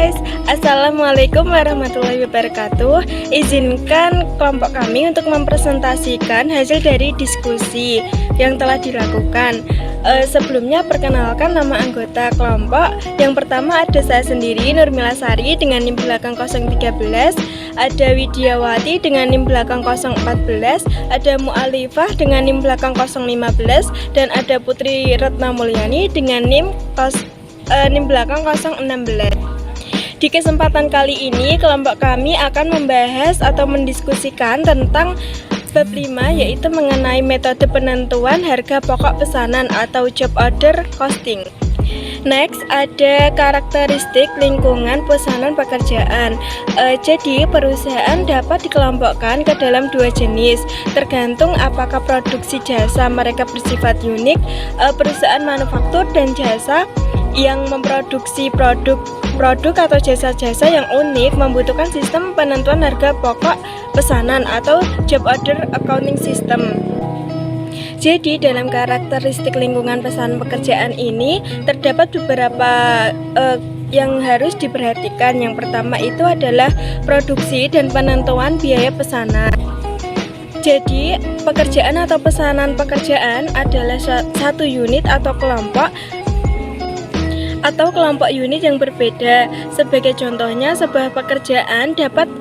guys, Assalamualaikum warahmatullahi wabarakatuh. Izinkan kelompok kami untuk mempresentasikan hasil dari diskusi yang telah dilakukan. Sebelumnya perkenalkan nama anggota kelompok. Yang pertama ada saya sendiri, Nurmila Sari dengan NIM belakang 013, ada Widiawati dengan NIM belakang 014, ada Mu'alifah dengan NIM belakang 015, dan ada Putri Retna Mulyani dengan NIM belakang 016. Di kesempatan kali ini kelompok kami akan membahas atau mendiskusikan tentang bab 5, yaitu mengenai metode penentuan harga pokok pesanan atau job order costing. Next ada karakteristik lingkungan pesanan pekerjaan. Jadi perusahaan dapat dikelompokkan ke dalam dua jenis, tergantung apakah produksi jasa mereka bersifat unik. Perusahaan manufaktur dan jasa yang memproduksi produk atau jasa-jasa yang unik membutuhkan sistem penentuan harga pokok pesanan atau job order accounting system. Jadi dalam karakteristik lingkungan pesanan pekerjaan ini terdapat beberapa yang harus diperhatikan. Yang pertama itu adalah produksi dan penentuan biaya pesanan. Jadi pekerjaan atau pesanan pekerjaan adalah satu unit atau kelompok unit yang berbeda. Sebagai contohnya, sebuah pekerjaan dapat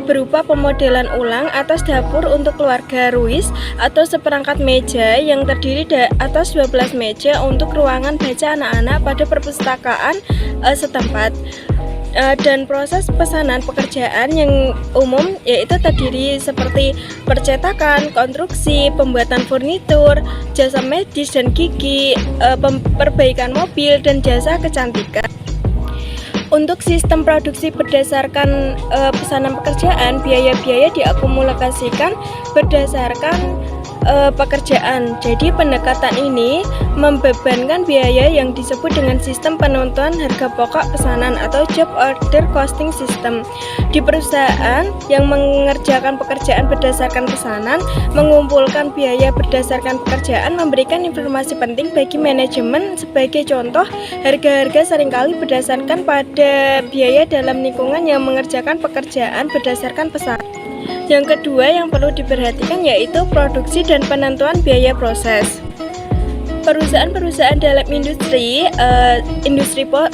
berupa pemodelan ulang atas dapur untuk keluarga Ruis atau seperangkat meja yang terdiri atas 12 meja untuk ruangan baca anak-anak pada perpustakaan setempat. Dan proses pesanan pekerjaan yang umum yaitu terdiri seperti percetakan, konstruksi, pembuatan furnitur, jasa medis dan gigi, perbaikan mobil, dan jasa kecantikan. Untuk sistem produksi berdasarkan pesanan pekerjaan, biaya-biaya diakumulasikan berdasarkan pekerjaan. Jadi pendekatan ini membebankan biaya yang disebut dengan sistem penentuan harga pokok pesanan atau job order costing system. Di perusahaan yang mengerjakan pekerjaan berdasarkan pesanan, mengumpulkan biaya berdasarkan pekerjaan memberikan informasi penting bagi manajemen. Sebagai contoh, harga-harga seringkali berdasarkan pada biaya dalam lingkungan yang mengerjakan pekerjaan berdasarkan pesanan. Yang kedua yang perlu diperhatikan yaitu produksi dan penentuan biaya proses. Perusahaan-perusahaan dalam industri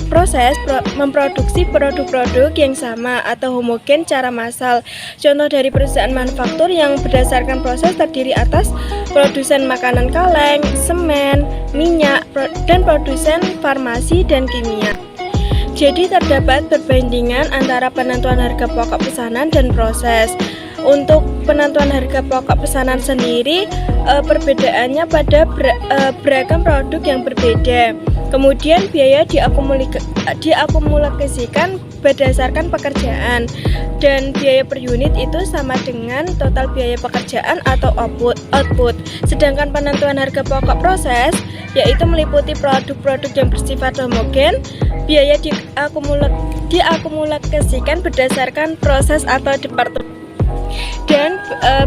proses memproduksi produk-produk yang sama atau homogen secara massal. Contoh dari perusahaan manufaktur yang berdasarkan proses terdiri atas produsen makanan kaleng, semen, minyak, dan produsen farmasi dan kimia. Jadi terdapat perbandingan antara penentuan harga pokok pesanan dan proses. Untuk penentuan harga pokok pesanan sendiri, perbedaannya pada beragam produk yang berbeda. Kemudian biaya diakumulasikan berdasarkan pekerjaan, dan biaya per unit itu sama dengan total biaya pekerjaan atau output. Sedangkan penentuan harga pokok proses yaitu meliputi produk-produk yang bersifat homogen. Biaya diakumulasikan berdasarkan proses atau departemen. Dan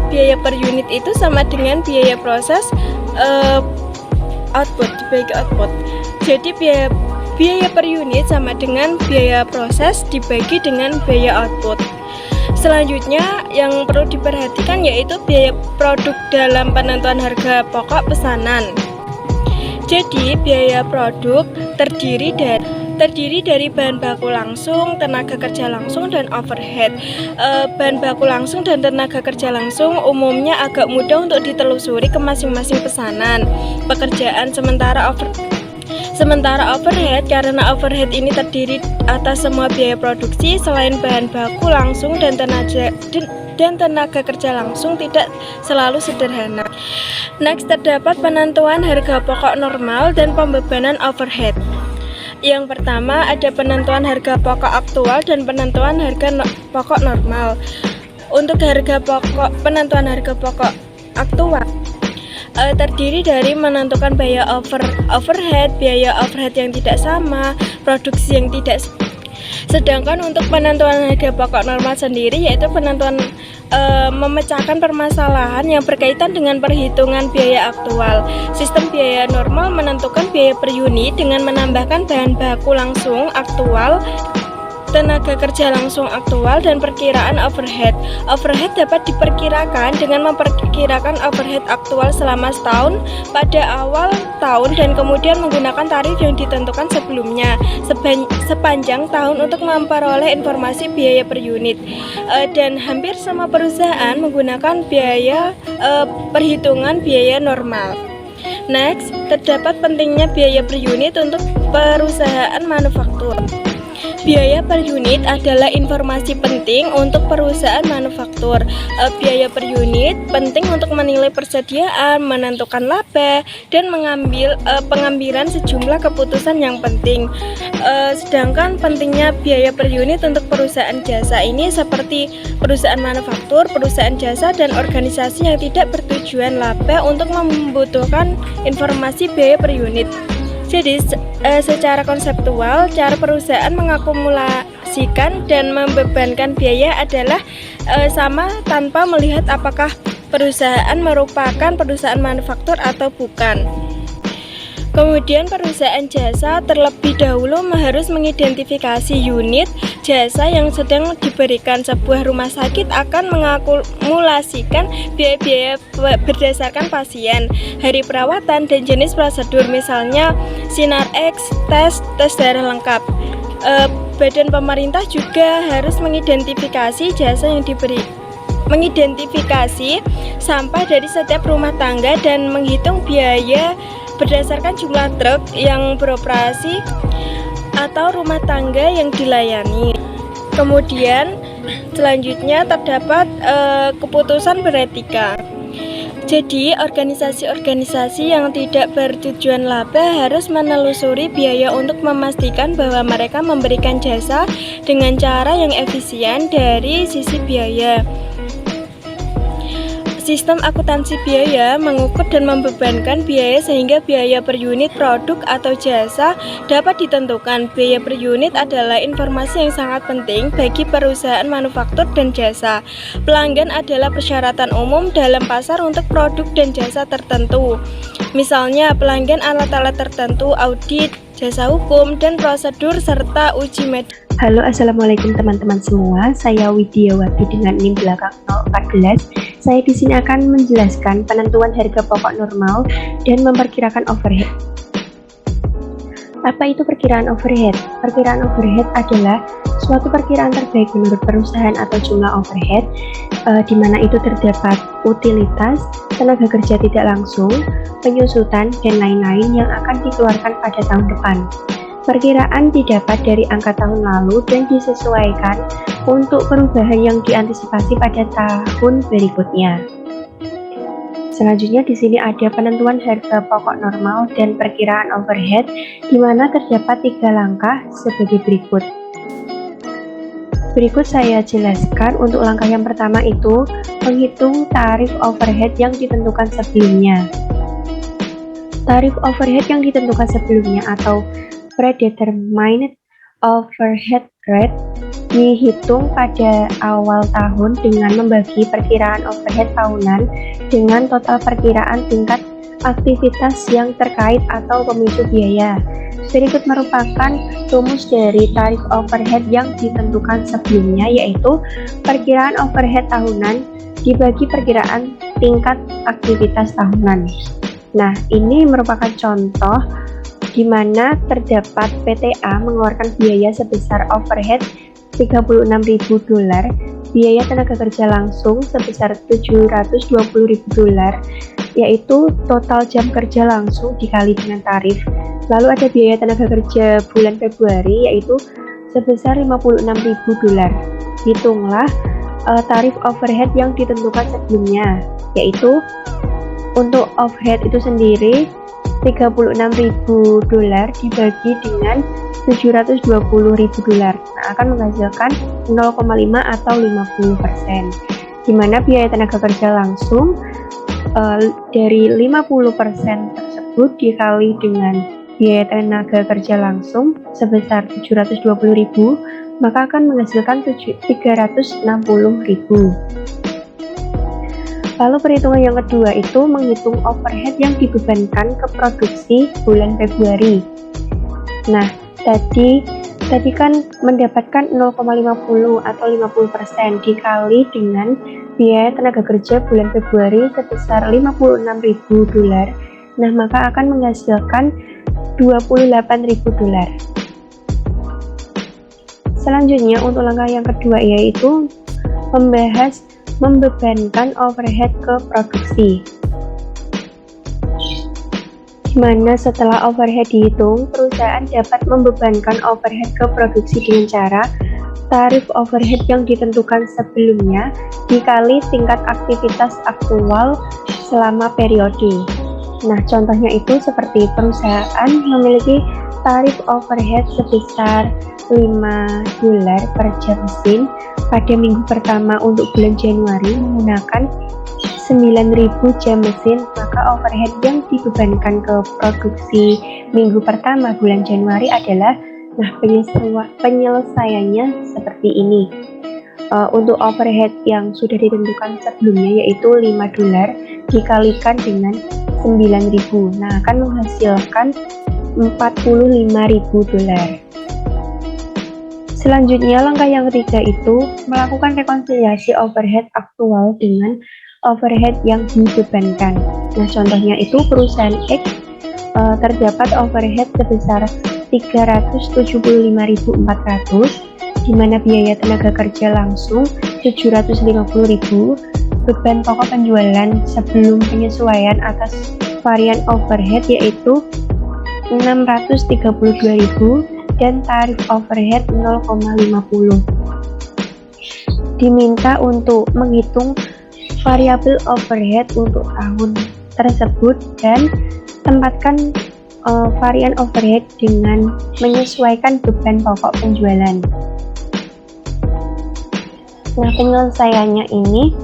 biaya per unit itu sama dengan biaya proses output dibagi output. Jadi biaya per unit sama dengan biaya proses dibagi dengan biaya output. Selanjutnya yang perlu diperhatikan yaitu biaya produk dalam penentuan harga pokok pesanan. Jadi biaya produk terdiri dari bahan baku langsung, tenaga kerja langsung, dan overhead. Bahan baku langsung dan tenaga kerja langsung umumnya agak mudah untuk ditelusuri ke masing-masing pesanan pekerjaan, sementara overhead, karena overhead ini terdiri atas semua biaya produksi selain bahan baku langsung dan tenaga kerja langsung, tidak selalu sederhana. Next, terdapat penentuan harga pokok normal dan pembebanan overhead. Yang pertama ada penentuan harga pokok aktual dan penentuan harga pokok normal. Untuk penentuan harga pokok aktual terdiri dari menentukan biaya overhead yang tidak sama, produksi yang tidak. Sedangkan untuk penentuan harga pokok normal sendiri yaitu penentuan memecahkan permasalahan yang berkaitan dengan perhitungan biaya aktual. Sistem biaya normal menentukan biaya per unit dengan menambahkan bahan baku langsung aktual tenaga kerja langsung aktual dan perkiraan overhead. Overhead dapat diperkirakan dengan memperkirakan overhead aktual selama setahun pada awal tahun dan kemudian menggunakan tarif yang ditentukan sebelumnya sepanjang tahun untuk memperoleh informasi biaya per unit. Dan hampir semua perusahaan menggunakan biaya perhitungan biaya normal. Next, terdapat pentingnya biaya per unit untuk perusahaan manufaktur. Biaya per unit adalah informasi penting untuk perusahaan manufaktur. Biaya per unit penting untuk menilai persediaan, menentukan laba, dan pengambilan sejumlah keputusan yang penting. Sedangkan pentingnya biaya per unit untuk perusahaan jasa ini seperti perusahaan manufaktur, perusahaan jasa, dan organisasi yang tidak bertujuan laba untuk membutuhkan informasi biaya per unit. Jadi secara konseptual, cara perusahaan mengakumulasikan dan membebankan biaya adalah sama tanpa melihat apakah perusahaan merupakan perusahaan manufaktur atau bukan. Kemudian perusahaan jasa terlebih dahulu harus mengidentifikasi unit jasa yang sedang diberikan. Sebuah rumah sakit akan mengakumulasikan biaya-biaya berdasarkan pasien, hari perawatan, dan jenis prosedur, misalnya sinar X, tes darah lengkap. Badan pemerintah juga harus mengidentifikasi jasa yang diberi, mengidentifikasi sampah dari setiap rumah tangga dan menghitung biaya berdasarkan jumlah truk yang beroperasi atau rumah tangga yang dilayani. Kemudian selanjutnya terdapat keputusan beretika. Jadi organisasi-organisasi yang tidak bertujuan laba harus menelusuri biaya untuk memastikan bahwa mereka memberikan jasa dengan cara yang efisien dari sisi biaya. Sistem akuntansi biaya mengukur dan membebankan biaya sehingga biaya per unit produk atau jasa dapat ditentukan. Biaya per unit adalah informasi yang sangat penting bagi perusahaan manufaktur dan jasa. Pelanggan adalah persyaratan umum dalam pasar untuk produk dan jasa tertentu. Misalnya pelanggan alat-alat tertentu, audit, jasa hukum, dan prosedur serta uji medis. Halo, assalamualaikum teman-teman semua. Saya Widiawati dengan NIM belakang 014. Saya di sini akan menjelaskan penentuan harga pokok normal dan memperkirakan overhead. Apa itu perkiraan overhead? Perkiraan overhead adalah suatu perkiraan terbaik menurut perusahaan atau jumlah overhead, di mana itu terdapat utilitas, tenaga kerja tidak langsung, penyusutan, dan lain-lain yang akan dikeluarkan pada tahun depan. Perkiraan didapat dari angka tahun lalu dan disesuaikan untuk perubahan yang diantisipasi pada tahun berikutnya. Selanjutnya di sini ada penentuan harga pokok normal dan perkiraan overhead, di mana terdapat 3 langkah sebagai berikut. Berikut saya jelaskan. Untuk langkah yang pertama itu menghitung tarif overhead yang ditentukan sebelumnya. Tarif overhead yang ditentukan sebelumnya atau predetermined overhead rate dihitung pada awal tahun dengan membagi perkiraan overhead tahunan dengan total perkiraan tingkat aktivitas yang terkait atau pemicu biaya. Berikut merupakan rumus dari tarif overhead yang ditentukan sebelumnya, yaitu perkiraan overhead tahunan dibagi perkiraan tingkat aktivitas tahunan. Nah, ini merupakan contoh di mana terdapat PTA mengeluarkan biaya sebesar overhead $36.000, biaya tenaga kerja langsung sebesar $720.000, yaitu total jam kerja langsung dikali dengan tarif. Lalu ada biaya tenaga kerja bulan Februari yaitu sebesar $56.000. Hitunglah tarif overhead yang ditentukan sebelumnya, yaitu untuk overhead itu sendiri $36.000 dibagi dengan $720.000, nah, akan menghasilkan 0,5 atau 50%, di mana biaya tenaga kerja langsung dari 50% tersebut dikali dengan biaya tenaga kerja langsung sebesar $720.000, maka akan menghasilkan $360.000. Lalu perhitungan yang kedua itu menghitung overhead yang dibebankan ke produksi bulan Februari. Nah, tadi tadi kan mendapatkan 0,50 atau 50% dikali dengan biaya tenaga kerja bulan Februari sebesar 56.000 dolar. Nah, maka akan menghasilkan 28.000 dolar. Selanjutnya untuk langkah yang kedua yaitu membahas membebankan overhead ke produksi. Dimana setelah overhead dihitung, perusahaan dapat membebankan overhead ke produksi dengan cara tarif overhead yang ditentukan sebelumnya dikali tingkat aktivitas aktual selama periode. Nah, contohnya itu seperti perusahaan memiliki tarif overhead sebesar 5 dolar per jam mesin pada minggu pertama untuk bulan Januari menggunakan 9.000 jam mesin, maka overhead yang dibebankan ke produksi minggu pertama bulan Januari adalah, nah, penyelesaiannya seperti ini. Untuk overhead yang sudah ditentukan sebelumnya yaitu 5 dolar dikalikan dengan 9.000, nah akan menghasilkan 45.000 dolar. Selanjutnya langkah yang ketiga itu melakukan rekonsiliasi overhead aktual dengan overhead yang dibebankan. Nah, contohnya itu perusahaan X terdapat overhead sebesar 375.400, di mana biaya tenaga kerja langsung 750.000, beban pokok penjualan sebelum penyesuaian atas varian overhead yaitu 632.000 dan tarif overhead 0,50. Diminta untuk menghitung variabel overhead untuk tahun tersebut dan tempatkan varian overhead dengan menyesuaikan beban pokok penjualan. Nah, penyelesaiannya ini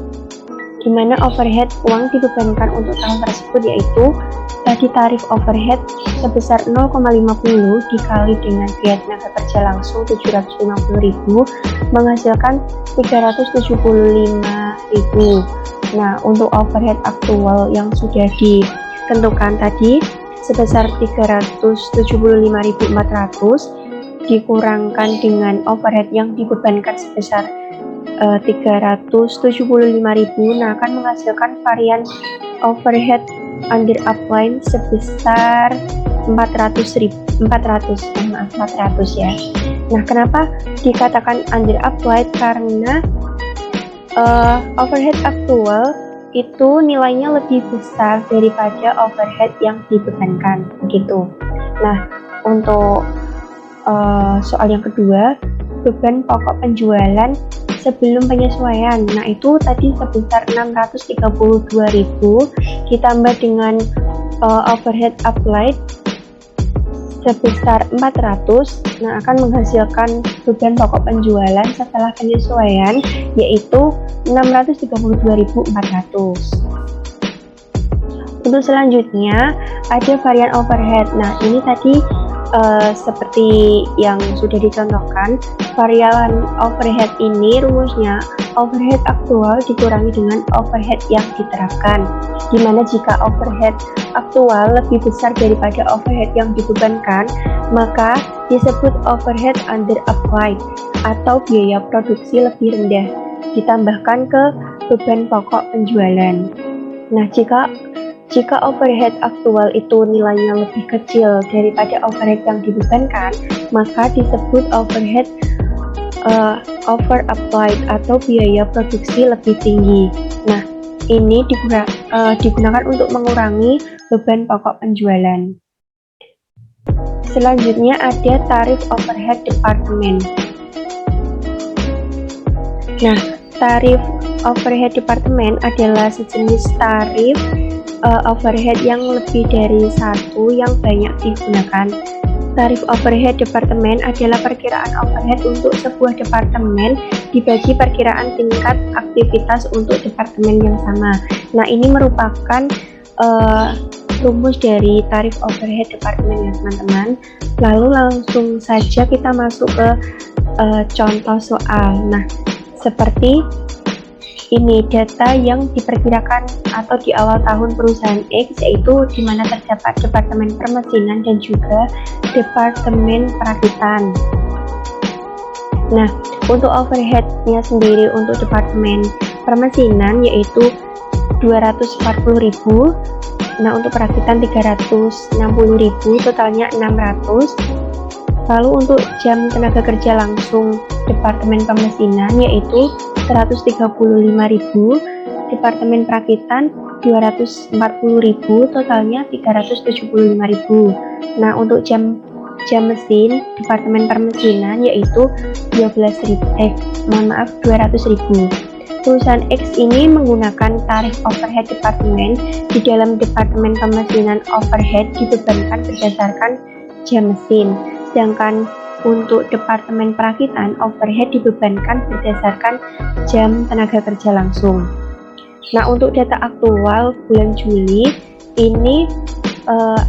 di mana overhead uang dibebankan untuk tahun tersebut yaitu tadi tarif overhead sebesar 0,50 dikali dengan biaya tenaga kerja langsung 750.000 menghasilkan 375.000. Nah, untuk overhead aktual yang sudah ditentukan tadi sebesar 375.400 dikurangkan dengan overhead yang dibebankan sebesar 375.000, nah akan menghasilkan varian overhead under upline sebesar 400 ya. Nah, kenapa dikatakan under applied? Karena overhead aktual itu nilainya lebih besar daripada overhead yang dibebankan begitu. Nah, untuk soal yang kedua, beban pokok penjualan sebelum penyesuaian. Nah, itu tadi sebesar 632.000 ditambah dengan overhead applied sebesar 400, nah akan menghasilkan beban pokok penjualan setelah penyesuaian yaitu 632.400. Untuk selanjutnya ada varian overhead. Nah, ini tadi seperti yang sudah dicontohkan, varian overhead ini rumusnya overhead aktual dikurangi dengan overhead yang diterapkan, di mana jika overhead aktual lebih besar daripada overhead yang dibebankan, maka disebut overhead under applied atau biaya produksi lebih rendah ditambahkan ke beban pokok penjualan. Nah, jika overhead aktual itu nilainya lebih kecil daripada overhead yang dibebankan, maka disebut overhead over applied atau biaya produksi lebih tinggi. Nah, ini digunakan untuk mengurangi beban pokok penjualan. Selanjutnya ada tarif overhead departemen. Nah, tarif overhead departemen adalah sejenis tarif overhead yang lebih dari satu yang banyak digunakan. Tarif overhead departemen adalah perkiraan overhead untuk sebuah departemen dibagi perkiraan tingkat aktivitas untuk departemen yang sama. Nah, ini merupakan rumus dari tarif overhead departemen ya teman-teman. Lalu langsung saja kita masuk ke contoh soal. Nah, seperti ini data yang diperkirakan atau di awal tahun perusahaan X, yaitu di mana terdapat departemen permesinan dan juga departemen perakitan. Nah, untuk overhead-nya sendiri untuk departemen permesinan yaitu 240.000. Nah, untuk perakitan 360.000, totalnya 600. Lalu untuk jam tenaga kerja langsung departemen pemesinan yaitu 135.000, departemen perakitan 240.000, totalnya 375.000. Nah, untuk jam mesin departemen permesinan yaitu 200.000. Perusahaan X ini menggunakan tarif overhead departemen. Di dalam departemen pemesinan overhead dibebankan berdasarkan jam mesin, sedangkan untuk departemen perakitan overhead dibebankan berdasarkan jam tenaga kerja langsung. Nah, untuk data aktual bulan Juli ini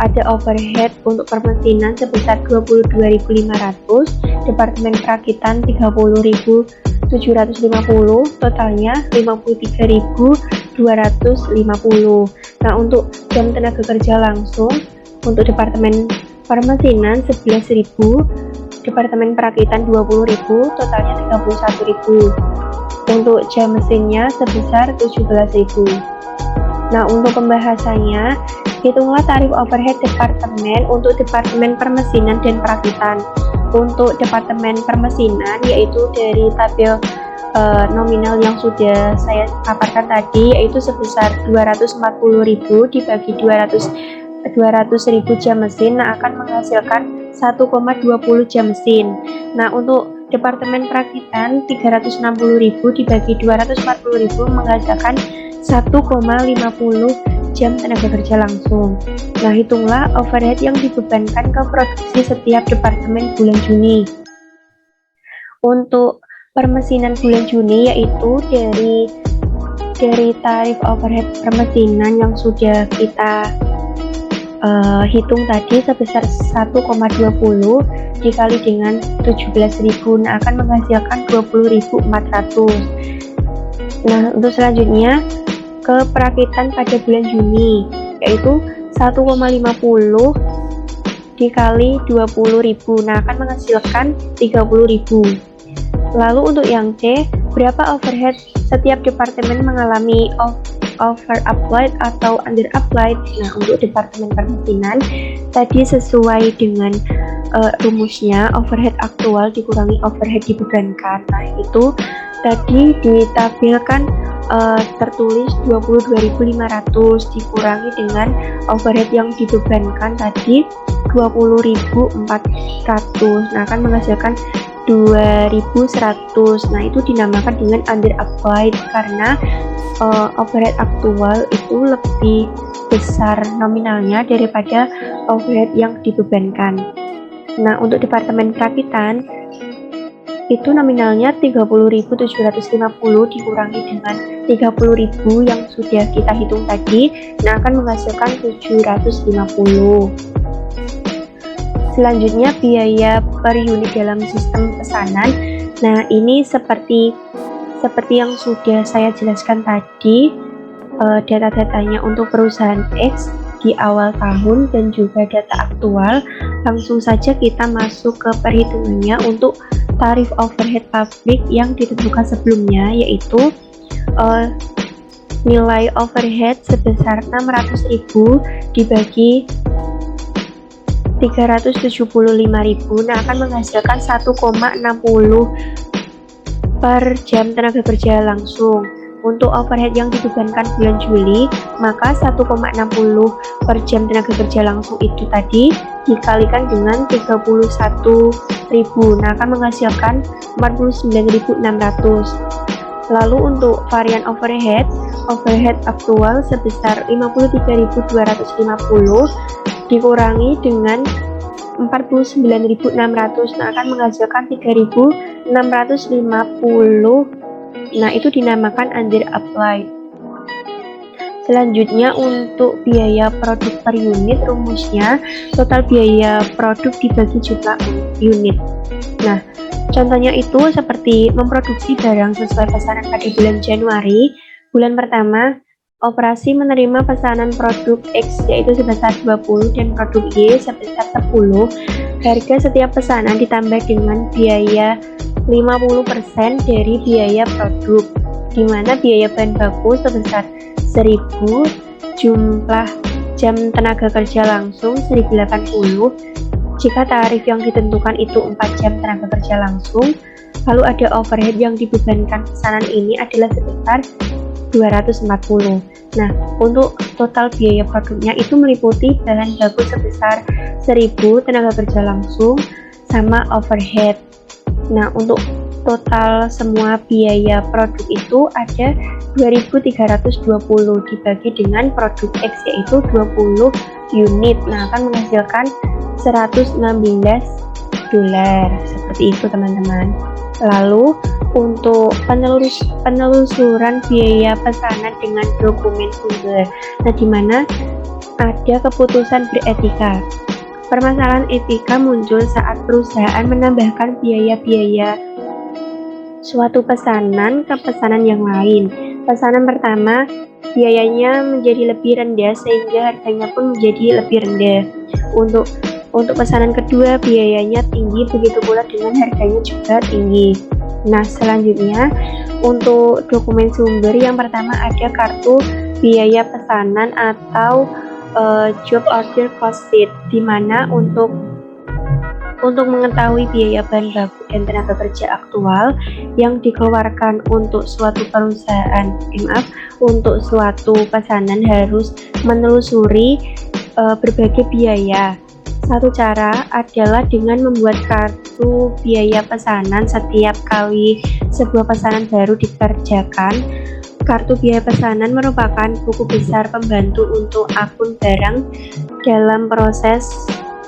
ada overhead untuk permesinan sebesar 22.500, departemen perakitan 30.750, totalnya 53.250. Nah, untuk jam tenaga kerja langsung untuk departemen permesinan 11.000, departemen perakitan 20.000, totalnya 31.000. Untuk jam mesinnya sebesar 17.000. Nah, untuk pembahasannya, hitunglah tarif overhead departemen untuk departemen permesinan dan perakitan. Untuk departemen permesinan yaitu dari tabel nominal yang sudah saya paparkan tadi, yaitu sebesar 240.000 dibagi 200.000 jam mesin, nah akan menghasilkan 1,20 jam mesin. Nah, untuk departemen perakitan 360.000 dibagi 240.000 menghasilkan 1,50 jam tenaga kerja langsung. Nah, hitunglah overhead yang dibebankan ke produksi setiap departemen bulan Juni. Untuk permesinan bulan Juni yaitu dari tarif overhead permesinan yang sudah kita hitung tadi sebesar 1,20 dikali dengan 17.000, nah akan menghasilkan 20.400. Nah, untuk selanjutnya ke perakitan pada bulan Juni yaitu 1,50 dikali 20.000, nah akan menghasilkan 30.000. Lalu untuk yang C, berapa overhead setiap departemen mengalami over applied atau under applied? Nah, untuk departemen permesinan tadi sesuai dengan rumusnya overhead aktual dikurangi overhead dibebankan. Nah, itu tadi ditampilkan tertulis 22.500 dikurangi dengan overhead yang dibebankan tadi 20.400, nah akan menghasilkan 2.100. Nah, itu dinamakan dengan under applied karena overhead aktual itu lebih besar nominalnya daripada overhead yang dibebankan. Nah, untuk departemen perakitan itu nominalnya 30.750 dikurangi dengan 30.000 yang sudah kita hitung tadi, nah akan menghasilkan 750. Selanjutnya biaya per unit dalam sistem pesanan. Nah, ini seperti yang sudah saya jelaskan tadi, data-datanya untuk perusahaan X di awal tahun dan juga data aktual. Langsung saja kita masuk ke perhitungannya untuk tarif overhead pabrik yang ditentukan sebelumnya, yaitu nilai overhead sebesar 600.000 dibagi 375.000, nah akan menghasilkan 1,60 per jam tenaga kerja langsung. Untuk overhead yang dibebankan bulan Juli, maka 1,60 per jam tenaga kerja langsung itu tadi dikalikan dengan 31.000, nah akan menghasilkan 49.600. Lalu untuk varian overhead aktual sebesar 53.250 dikurangi dengan 49.600, nah akan menghasilkan 3.650. Nah, itu dinamakan under applied. Selanjutnya untuk biaya produk per unit, rumusnya total biaya produk dibagi jumlah unit. Nah, contohnya itu seperti memproduksi barang sesuai pesanan pada bulan Januari. Bulan pertama, operasi menerima pesanan produk X yaitu sebesar 20 dan produk Y sebesar 10. Harga setiap pesanan ditambah dengan biaya 50% dari biaya produk, di mana biaya bahan baku sebesar 1.000, jumlah jam tenaga kerja langsung 1.080. Jika tarif yang ditentukan itu 4 jam tenaga kerja langsung, lalu ada overhead yang dibebankan pesanan ini adalah sebesar 240. Nah, untuk total biaya produknya itu meliputi bahan baku sebesar 1.000 tenaga kerja langsung sama overhead. Nah, untuk total semua biaya produk itu ada 2.320 dibagi dengan produk X yaitu 20 unit. Nah, akan menghasilkan $116. Seperti itu, teman-teman. Lalu untuk penelusuran biaya pesanan dengan dokumen sumber. Nah, di mana ada keputusan beretika. Permasalahan etika muncul saat perusahaan menambahkan biaya-biaya suatu pesanan ke pesanan yang lain. Pesanan pertama biayanya menjadi lebih rendah sehingga harganya pun menjadi lebih rendah. Untuk pesanan kedua biayanya tinggi, begitu pula dengan harganya juga tinggi. Nah, selanjutnya untuk dokumen sumber yang pertama ada kartu biaya pesanan atau job order cost sheet, di mana untuk mengetahui biaya bahan baku dan tenaga kerja aktual yang dikeluarkan untuk suatu perusahaan, untuk suatu pesanan harus menelusuri berbagai biaya. Satu cara adalah dengan membuat kartu biaya pesanan setiap kali sebuah pesanan baru dikerjakan. Kartu biaya pesanan merupakan buku besar pembantu untuk akun barang dalam proses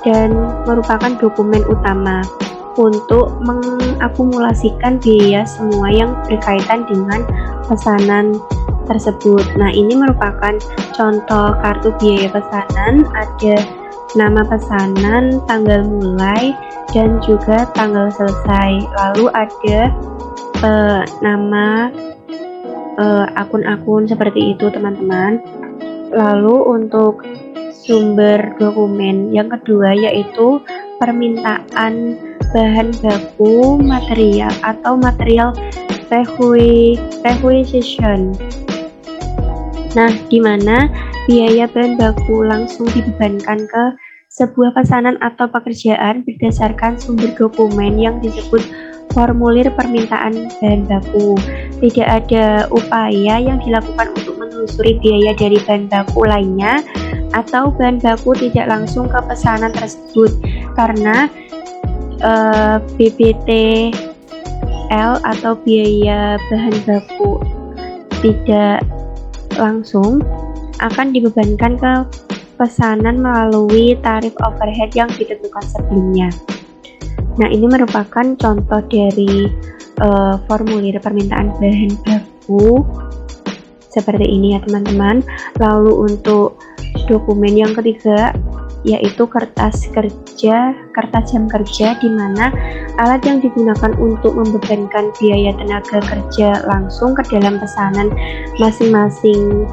dan merupakan dokumen utama untuk mengakumulasikan biaya semua yang berkaitan dengan pesanan tersebut. Nah, ini merupakan contoh kartu biaya pesanan. Ada nama pesanan, tanggal mulai, dan juga tanggal selesai. Lalu ada nama akun-akun seperti itu, teman-teman. Lalu untuk sumber dokumen yang kedua yaitu permintaan bahan baku material atau material requisition. Nah, di mana biaya bahan baku langsung dibebankan ke sebuah pesanan atau pekerjaan berdasarkan sumber dokumen yang disebut formulir permintaan bahan baku. Tidak ada upaya yang dilakukan untuk menelusuri biaya dari bahan baku lainnya atau bahan baku tidak langsung ke pesanan tersebut karena BBTL atau biaya bahan baku tidak langsung akan dibebankan ke pesanan melalui tarif overhead yang ditentukan sebelumnya. Nah, ini merupakan contoh dari formulir permintaan bahan baku seperti ini ya, teman-teman. Lalu untuk dokumen yang ketiga yaitu kertas jam kerja, di mana alat yang digunakan untuk membebankan biaya tenaga kerja langsung ke dalam pesanan masing-masing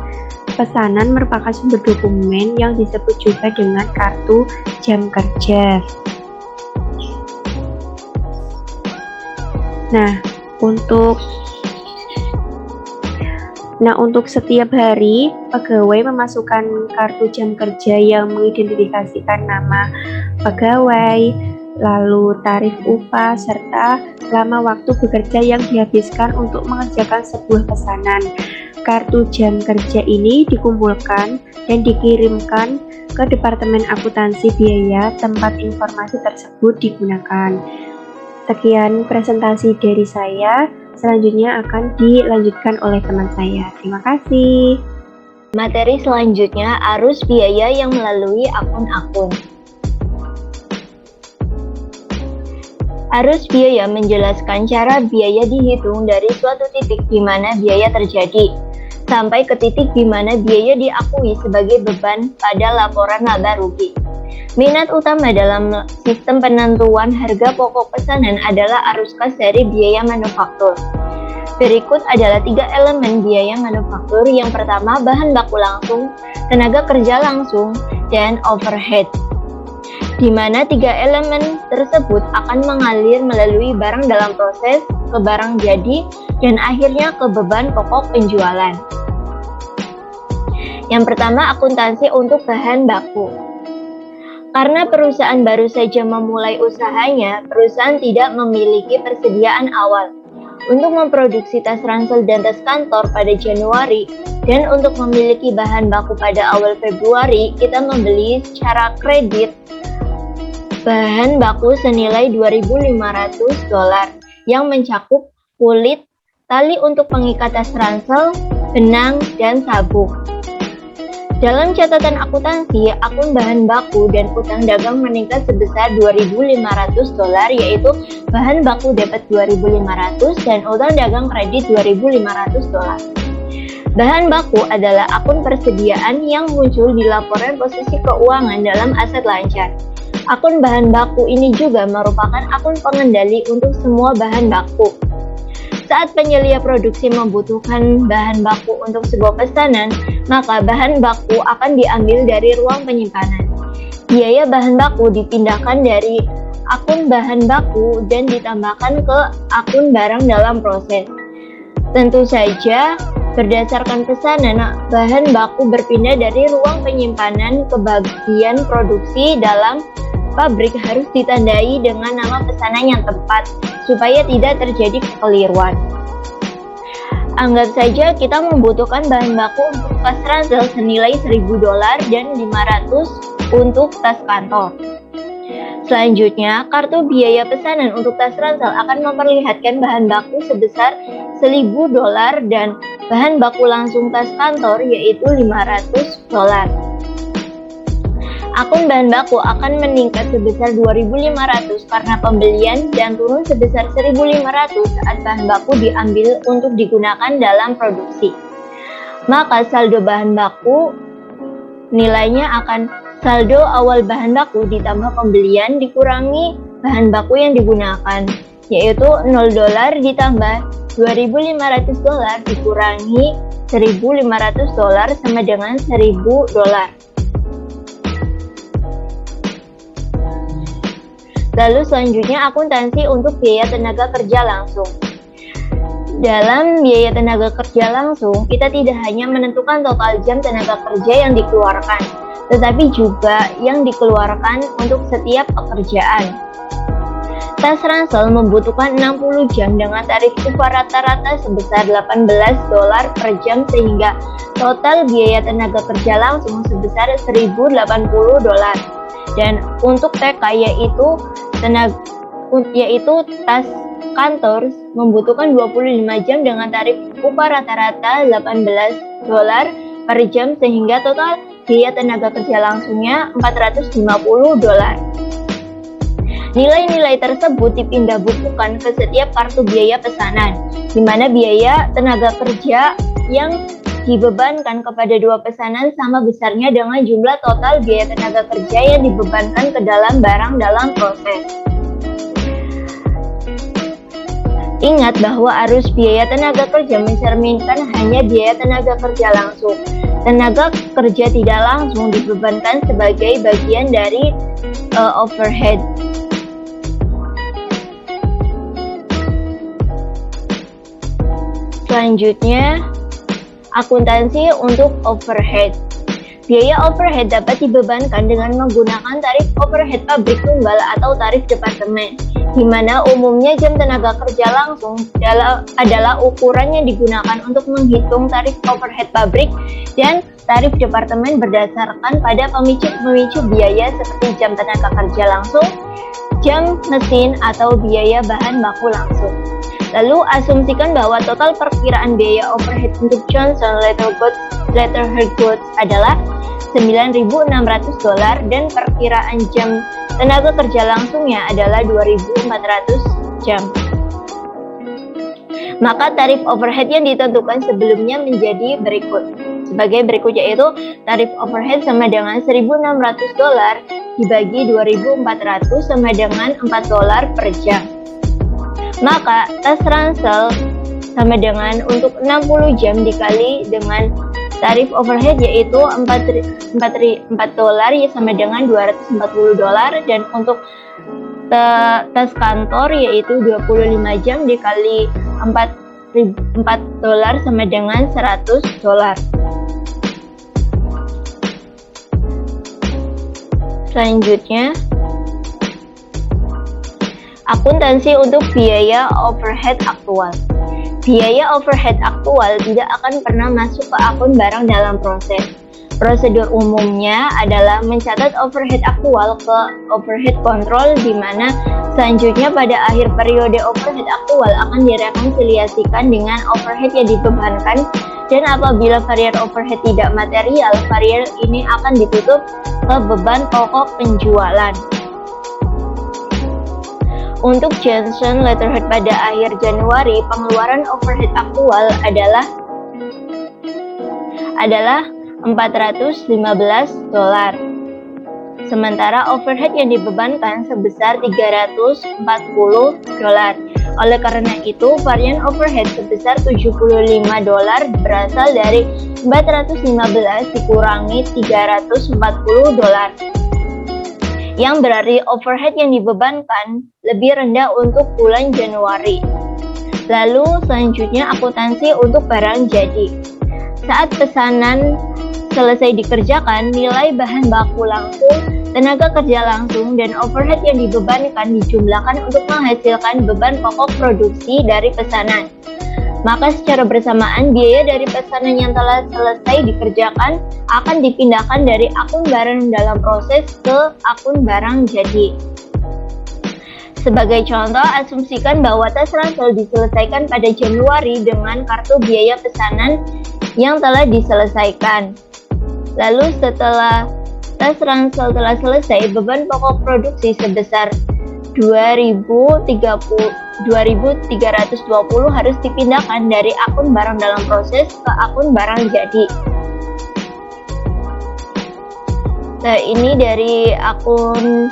pesanan merupakan sumber dokumen yang disebut juga dengan kartu jam kerja. Nah, untuk setiap hari pegawai memasukkan kartu jam kerja yang mengidentifikasikan nama pegawai, lalu tarif upah, serta lama waktu bekerja yang dihabiskan untuk mengerjakan sebuah pesanan. Kartu jam kerja ini dikumpulkan dan dikirimkan ke Departemen Akuntansi Biaya tempat informasi tersebut digunakan. Sekian presentasi dari saya, selanjutnya akan dilanjutkan oleh teman saya. Terima kasih. Materi selanjutnya arus biaya yang melalui akun-akun. Arus biaya menjelaskan cara biaya dihitung dari suatu titik di mana biaya terjadi, sampai ke titik di mana biaya diakui sebagai beban pada laporan laba rugi. Minat utama dalam sistem penentuan harga pokok pesanan adalah arus kas dari biaya manufaktur. Berikut adalah 3 elemen biaya manufaktur. Yang pertama, bahan baku langsung, tenaga kerja langsung, dan overhead. di mana 3 elemen tersebut akan mengalir melalui barang dalam proses ke barang jadi dan akhirnya ke beban pokok penjualan. Yang pertama, akuntansi untuk bahan baku. Karena perusahaan baru saja memulai usahanya, perusahaan tidak memiliki persediaan awal untuk memproduksi tas ransel dan tas kantor pada Januari, dan untuk memiliki bahan baku pada awal Februari, kita membeli secara kredit bahan baku senilai $2.500 yang mencakup kulit, tali untuk pengikat tas ransel, benang, dan sabuk. Dalam catatan akuntansi, akun bahan baku dan utang dagang meningkat sebesar $2.500, yaitu bahan baku debit $2.500 dan utang dagang kredit $2.500. Bahan baku adalah akun persediaan yang muncul di laporan posisi keuangan dalam aset lancar. Akun bahan baku ini juga merupakan akun pengendali untuk semua bahan baku. Saat penyelia produksi membutuhkan bahan baku untuk sebuah pesanan, maka bahan baku akan diambil dari ruang penyimpanan. Biaya bahan baku dipindahkan dari akun bahan baku dan ditambahkan ke akun barang dalam proses. Tentu saja, berdasarkan pesanan, bahan baku berpindah dari ruang penyimpanan ke bagian produksi dalam pabrik harus ditandai dengan nama pesanan yang tepat supaya tidak terjadi kekeliruan. Anggap saja kita membutuhkan bahan baku untuk tas ransel senilai $1.000 dan $500 untuk tas kantor. Selanjutnya, kartu biaya pesanan untuk tas ransel akan memperlihatkan bahan baku sebesar $1.000 dan bahan baku langsung tas kantor yaitu $500. Akun bahan baku akan meningkat sebesar $2.500 karena pembelian dan turun sebesar $1.500 saat bahan baku diambil untuk digunakan dalam produksi. Maka saldo bahan baku nilainya akan saldo awal bahan baku ditambah pembelian dikurangi bahan baku yang digunakan, yaitu $0 ditambah $2.500 dikurangi $1.500 sama dengan $1.000. Lalu selanjutnya akuntansi untuk biaya tenaga kerja langsung. Dalam biaya tenaga kerja langsung, kita tidak hanya menentukan total jam tenaga kerja yang dikeluarkan, tetapi juga yang dikeluarkan untuk setiap pekerjaan. Tas ransel membutuhkan 60 jam dengan tarif upah rata-rata sebesar $18 per jam sehingga total biaya tenaga kerja langsung sebesar $1.080. Dan untuk TK yaitu tas kantor membutuhkan 25 jam dengan tarif upah rata-rata $18 per jam sehingga total biaya tenaga kerja langsungnya $450. Nilai-nilai tersebut dipindah bukukan ke setiap kartu biaya pesanan, di mana biaya tenaga kerja yang dibebankan kepada dua pesanan sama besarnya dengan jumlah total biaya tenaga kerja yang dibebankan ke dalam barang dalam proses. Ingat bahwa arus biaya tenaga kerja mencerminkan hanya biaya tenaga kerja langsung. Tenaga kerja tidak langsung dibebankan sebagai bagian dari overhead. Selanjutnya, akuntansi untuk overhead. Biaya overhead dapat dibebankan dengan menggunakan tarif overhead pabrik tunggal atau tarif departemen, di mana umumnya jam tenaga kerja langsung adalah ukuran yang digunakan untuk menghitung tarif overhead pabrik dan tarif departemen berdasarkan pada pemicu biaya seperti jam tenaga kerja langsung, jam mesin, atau biaya bahan baku langsung. Lalu asumsikan bahwa total perkiraan biaya overhead untuk Johnson Letterhead Goods adalah $9.600 dan perkiraan jam tenaga kerja langsungnya adalah 2.400 jam. Maka tarif overhead yang ditentukan sebelumnya menjadi sebagai berikut, yaitu tarif overhead sama dengan $1.600 dibagi 2.400 sama dengan $4 per jam. Maka tas ransel sama dengan untuk 60 jam dikali dengan tarif overhead yaitu $4 sama dengan $240, dan untuk tes kantor yaitu 25 jam dikali $4 sama dengan $100. Selanjutnya, akuntansi untuk biaya overhead aktual. Biaya overhead aktual tidak akan pernah masuk ke akun barang dalam proses. Prosedur umumnya adalah mencatat overhead aktual ke overhead control, di mana selanjutnya pada akhir periode overhead aktual akan direkonsiliasikan dengan overhead yang dibebankan, dan apabila varian overhead tidak material, varian ini akan ditutup ke beban pokok penjualan. Untuk Johnson Letterhead pada akhir Januari, pengeluaran overhead aktual adalah $415. Sementara overhead yang dibebankan sebesar $340. Oleh karena itu, varian overhead sebesar $75 berasal dari 415 dikurangi $340, yang berarti overhead yang dibebankan lebih rendah untuk bulan Januari. Lalu selanjutnya akuntansi untuk barang jadi. Saat pesanan selesai dikerjakan, nilai bahan baku langsung, tenaga kerja langsung, dan overhead yang dibebankan dijumlahkan untuk menghasilkan beban pokok produksi dari pesanan. Maka secara bersamaan biaya dari pesanan yang telah selesai dikerjakan akan dipindahkan dari akun barang dalam proses ke akun barang jadi. Sebagai contoh, asumsikan bahwa tes ransel diselesaikan pada Januari dengan kartu biaya pesanan yang telah diselesaikan. Lalu setelah tes ransel telah selesai, beban pokok produksi sebesar 2.320 harus dipindahkan dari akun barang dalam proses ke akun barang jadi. Nah, ini dari akun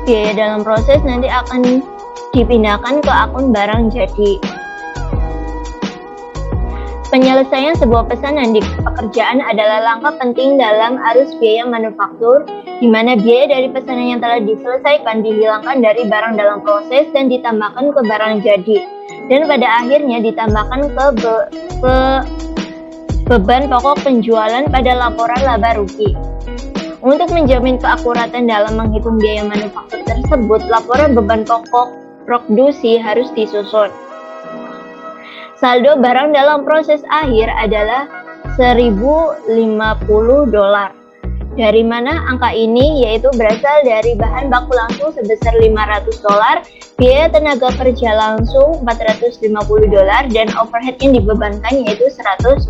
biaya dalam proses nanti akan dipindahkan ke akun barang jadi. Penyelesaian sebuah pesanan di pekerjaan adalah langkah penting dalam arus biaya manufaktur, di mana biaya dari pesanan yang telah diselesaikan dihilangkan dari barang dalam proses dan ditambahkan ke barang jadi, dan pada akhirnya ditambahkan ke beban pokok penjualan pada laporan laba rugi. Untuk menjamin keakuratan dalam menghitung biaya manufaktur tersebut, laporan beban pokok produksi harus disusun. Saldo barang dalam proses akhir adalah $1.050. Dari mana angka ini? Yaitu berasal dari bahan baku langsung sebesar $500, biaya tenaga kerja langsung $450, dan overhead yang dibebankan yaitu $100.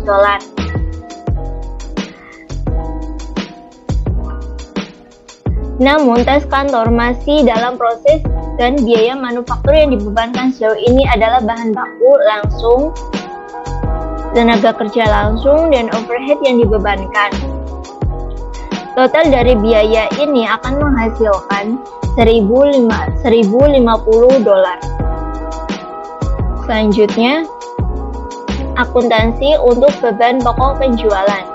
Namun, tes kantor masih dalam proses dan biaya manufaktur yang dibebankan sejauh ini adalah bahan baku langsung, tenaga kerja langsung, dan overhead yang dibebankan. Total dari biaya ini akan menghasilkan $1.050. Selanjutnya, akuntansi untuk beban pokok penjualan.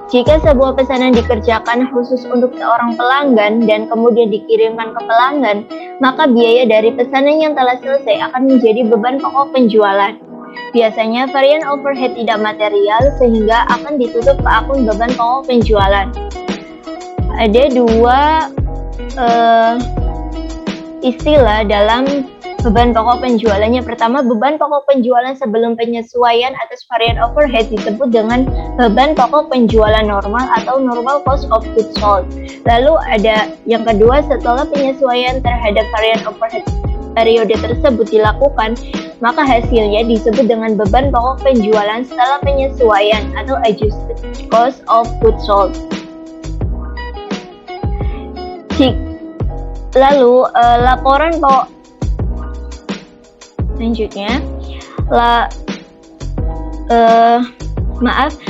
Jika sebuah pesanan dikerjakan khusus untuk seorang pelanggan dan kemudian dikirimkan ke pelanggan, maka biaya dari pesanan yang telah selesai akan menjadi beban pokok penjualan. Biasanya varian overhead tidak material sehingga akan ditutup ke akun beban pokok penjualan. Ada dua istilah dalam beban pokok penjualannya. Pertama, beban pokok penjualan sebelum penyesuaian atas varian overhead disebut dengan beban pokok penjualan normal atau normal cost of goods sold. Lalu ada yang kedua, setelah penyesuaian terhadap varian overhead periode tersebut dilakukan, maka hasilnya disebut dengan beban pokok penjualan setelah penyesuaian atau adjusted cost of goods sold. Lalu laporan pokok selanjutnya,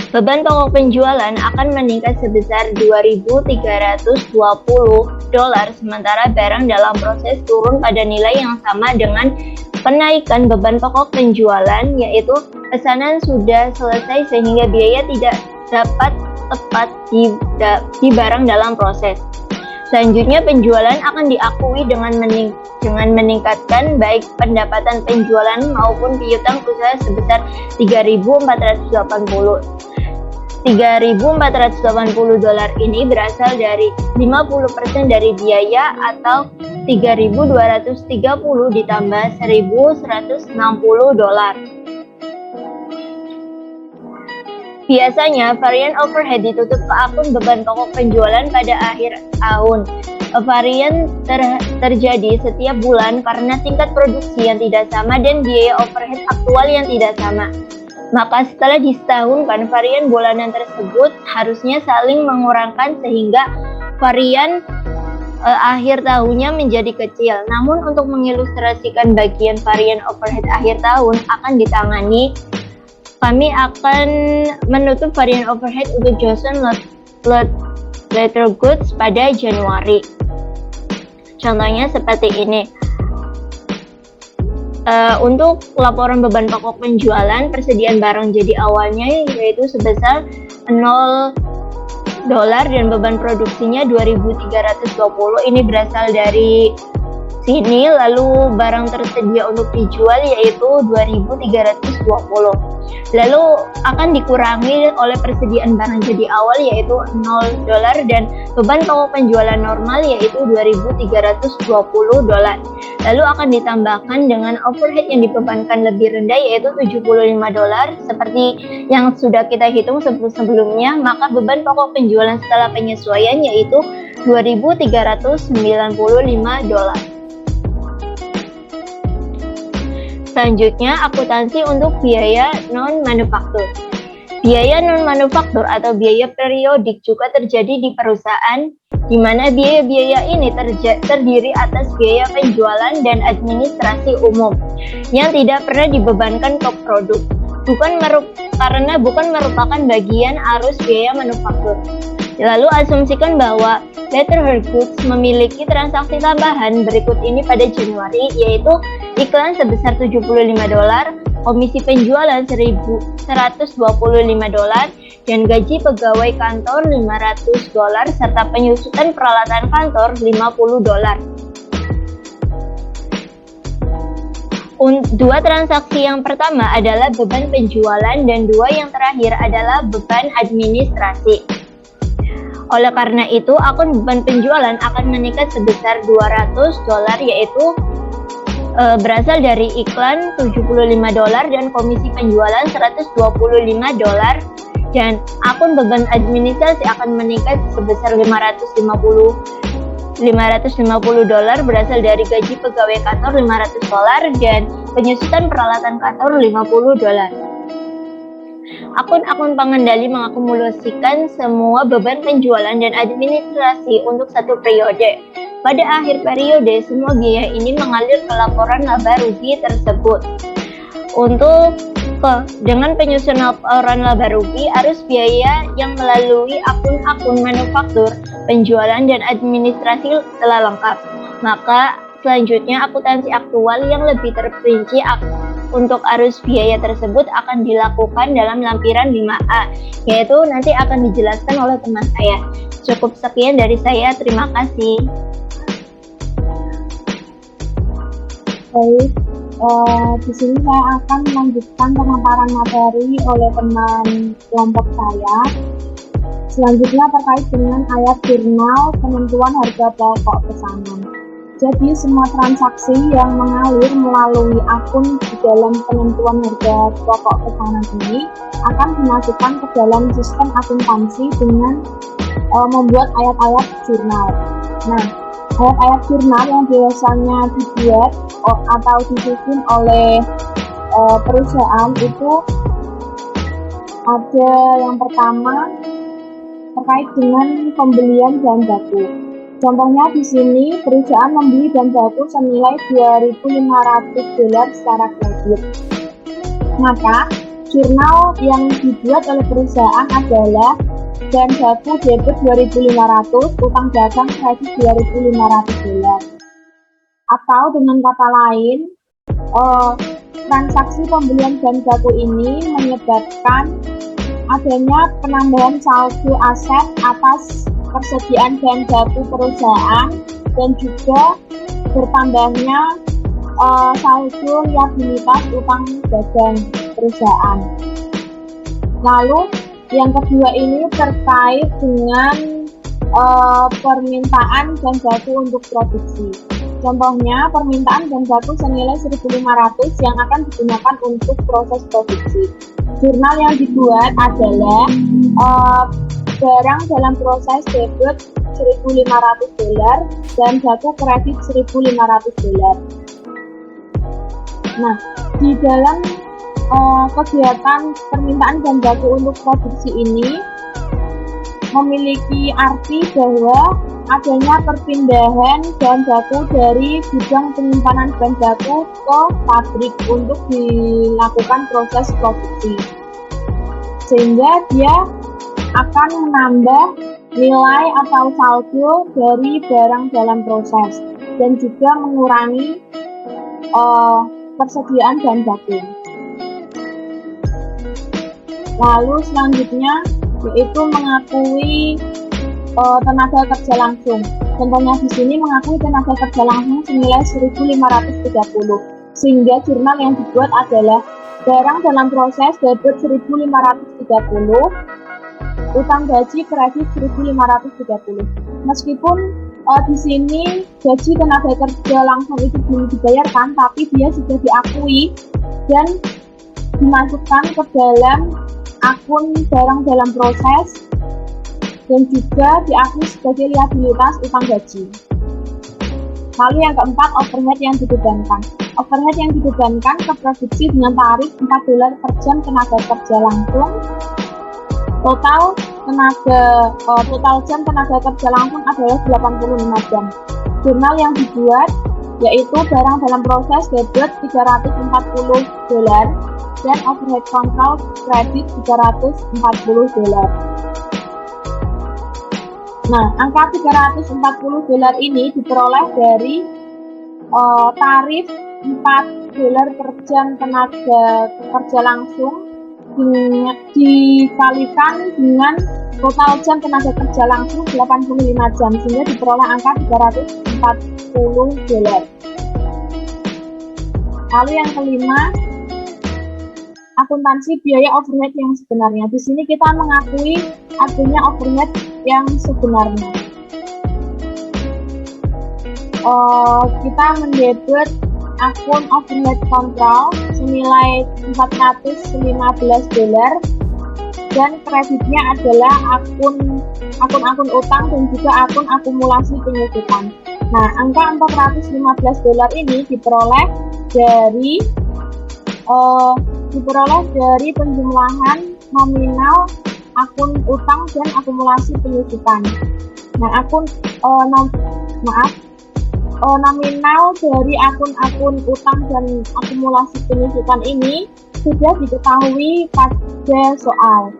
beban pokok penjualan akan meningkat sebesar $2.320 dolar, sementara barang dalam proses turun pada nilai yang sama dengan kenaikan beban pokok penjualan, yaitu pesanan sudah selesai sehingga biaya tidak dapat tepat di barang dalam proses. Selanjutnya, penjualan akan diakui dengan meningkatkan baik pendapatan penjualan maupun piutang usaha sebesar 3.480 dolar ini berasal dari 50% dari biaya atau 3.230 ditambah 1.160 dolar. Biasanya, varian overhead ditutup ke akun beban pokok penjualan pada akhir tahun. Varian terjadi setiap bulan karena tingkat produksi yang tidak sama dan biaya overhead aktual yang tidak sama. Maka setelah disetahunkan, varian bulanan tersebut harusnya saling mengurangkan sehingga varian akhir tahunnya menjadi kecil. Namun untuk mengilustrasikan bagian varian overhead akhir tahun akan ditangani, kami akan menutup varian overhead untuk Johnson Leather Goods pada Januari. Contohnya seperti ini. Untuk laporan beban pokok penjualan, persediaan barang jadi awalnya yaitu sebesar 0 dolar dan beban produksinya 2.320. Ini berasal dari sini, lalu barang tersedia untuk dijual yaitu 2.320. Lalu akan dikurangi oleh persediaan barang jadi awal yaitu 0 dolar dan beban pokok penjualan normal yaitu 2.320 dolar. Lalu akan ditambahkan dengan overhead yang dibebankan lebih rendah yaitu 75 dolar seperti yang sudah kita hitung sebelumnya, maka beban pokok penjualan setelah penyesuaian yaitu 2.395 dolar. Selanjutnya, akuntansi untuk biaya non-manufaktur. Biaya non-manufaktur atau biaya periodik juga terjadi di perusahaan, di mana biaya-biaya ini terdiri atas biaya penjualan dan administrasi umum yang tidak pernah dibebankan ke produk, karena bukan merupakan bagian arus biaya manufaktur. Lalu asumsikan bahwa Leather Goods memiliki transaksi tambahan berikut ini pada Januari, yaitu iklan sebesar 75 dolar, komisi penjualan 1.125 dolar, dan gaji pegawai kantor 500 dolar, serta penyusutan peralatan kantor 50 dolar. Dua transaksi yang pertama adalah beban penjualan dan dua yang terakhir adalah beban administrasi. Oleh karena itu, akun beban penjualan akan meningkat sebesar 200 dolar yaitu berasal dari iklan 75 dolar dan komisi penjualan 125 dolar, dan akun beban administrasi akan meningkat sebesar 550 dolar berasal dari gaji pegawai kantor 500 dolar dan penyusutan peralatan kantor 50 dolar. Akun-akun pengendali mengakumulasikan semua beban penjualan dan administrasi untuk satu periode. Pada akhir periode, semua biaya ini mengalir ke laporan laba rugi tersebut. Dengan penyusunan laporan laba rugi, arus biaya yang melalui akun-akun manufaktur, penjualan, dan administrasi telah lengkap. Maka selanjutnya akuntansi aktual yang lebih terperinci untuk arus biaya tersebut akan dilakukan dalam lampiran 5A, yaitu nanti akan dijelaskan oleh teman saya. Cukup sekian dari saya, terima kasih. Baik, di sini saya akan melanjutkan pemaparan materi oleh teman kelompok saya. Selanjutnya terkait dengan ayat jurnal penentuan harga pokok pesanan. Jadi semua transaksi yang mengalir melalui akun di dalam penentuan harga pokok pesanan ini akan dimasukkan ke dalam sistem akuntansi dengan membuat ayat-ayat jurnal. Nah, ayat-ayat jurnal yang biasanya dibuat atau disusun oleh perusahaan itu ada yang pertama terkait dengan pembelian bahan baku. Contohnya di sini perusahaan membeli bahan baku senilai 2.500 dolar secara kredit. Maka jurnal yang dibuat oleh perusahaan adalah bahan baku debit 2.500, utang dagang kredit 2.500 dolar. Atau dengan kata lain, transaksi pembelian bahan baku ini menyebabkan adanya penambahan saldo aset atas persediaan bahan baku perusahaan dan juga bertambahnya saldo liabilitas utang dagang perusahaan. Lalu yang kedua ini terkait dengan permintaan bahan baku untuk produksi. Contohnya, permintaan bahan baku senilai 1.500 yang akan digunakan untuk proses produksi. Jurnal yang dibuat adalah barang dalam proses debit 1.500 dolar dan baku kredit 1.500 dolar. Nah, di dalam kegiatan permintaan bahan baku untuk produksi ini memiliki arti bahwa adanya perpindahan bahan baku dari gudang penyimpanan bahan baku ke pabrik untuk dilakukan proses produksi, sehingga dia akan menambah nilai atau saldo dari barang dalam proses dan juga mengurangi persediaan bahan baku. Lalu selanjutnya yaitu mengakui tenaga kerja langsung. Contohnya di sini mengakui tenaga kerja langsung senilai 1.530, sehingga jurnal yang dibuat adalah barang dalam proses debit 1.530, utang gaji kredit 1.530. Meskipun di sini gaji tenaga kerja langsung itu belum dibayarkan, tapi dia sudah diakui dan dimasukkan ke dalam akun barang dalam proses dan juga diakui sebagai liabilitas utang gaji. Lalu yang keempat, overhead yang dibebankan. Overhead yang dibebankan ke produksi dengan tarif 4 dolar per jam tenaga kerja langsung. Total jam tenaga kerja langsung adalah 85 jam. Jurnal yang dibuat yaitu barang dalam proses debit 340 dolar dan overhead kontrol kredit 340 dolar. Nah, angka 340 dolar ini diperoleh dari tarif 4 dolar per jam tenaga kerja langsung dikalikan dengan total jam tenaga kerja langsung 85 jam, sehingga diperoleh angka 340 dolar. Lalu yang kelima, akuntansi biaya overhead yang sebenarnya. Di sini kita mengakui adanya overhead yang sebenarnya. Kita mendebit akun overhead kontrol senilai 415 dolar dan kreditnya adalah akun utang dan juga akun akumulasi penyusutan. Nah, angka 415 dolar ini diperoleh dari penjumlahan nominal akun utang dan akumulasi penyusutan. Nah, nominal dari akun-akun utang dan akumulasi penyusutan ini sudah diketahui pada soal.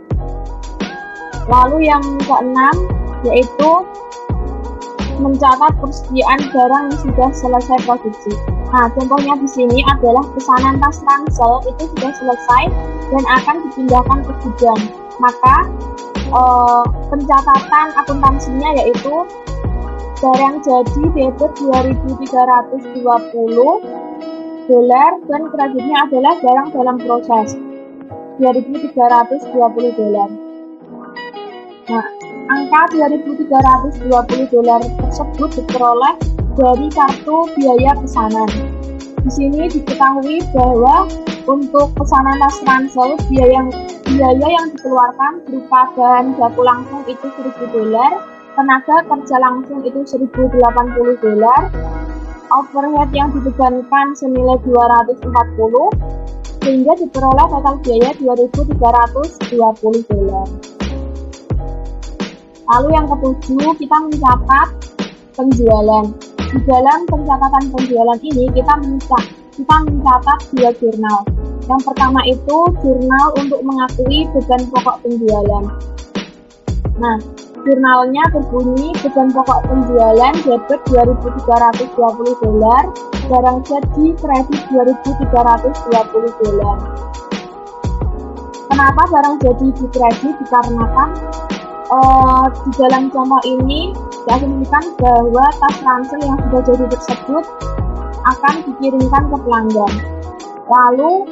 Lalu yang keenam yaitu mencatat persediaan barang yang sudah selesai produksi. Nah, contohnya di sini adalah pesanan tas ransel itu sudah selesai dan akan dipindahkan ke gudang. Maka pencatatan akuntansinya yaitu barang jadi debit 2.320 dolar dan kreditnya adalah barang dalam proses 2.320 dolar. Nah, angka 2.320 dolar tersebut diperoleh dari kartu biaya pesanan. Di sini diketahui bahwa untuk pesanan tas ransel biaya yang dikeluarkan berupa bahan baku langsung itu 1.000 dolar, tenaga kerja langsung itu 1.080 dolar, overhead yang dibebankan senilai 240, sehingga diperoleh total biaya 2.320 dolar. Lalu yang ketujuh, kita mencatat penjualan. Di dalam pencatatan penjualan ini kita mencatat dua jurnal. Yang pertama itu jurnal untuk mengakui beban pokok penjualan. Nah, jurnalnya berbunyi beban pokok penjualan debit $2.320, barang jadi kredit $2.320. Kenapa barang jadi di kredit? Dikarenakan di dalam contoh ini diasumsikan bahwa tas ransel yang sudah jadi tersebut akan dikirimkan ke pelanggan. Lalu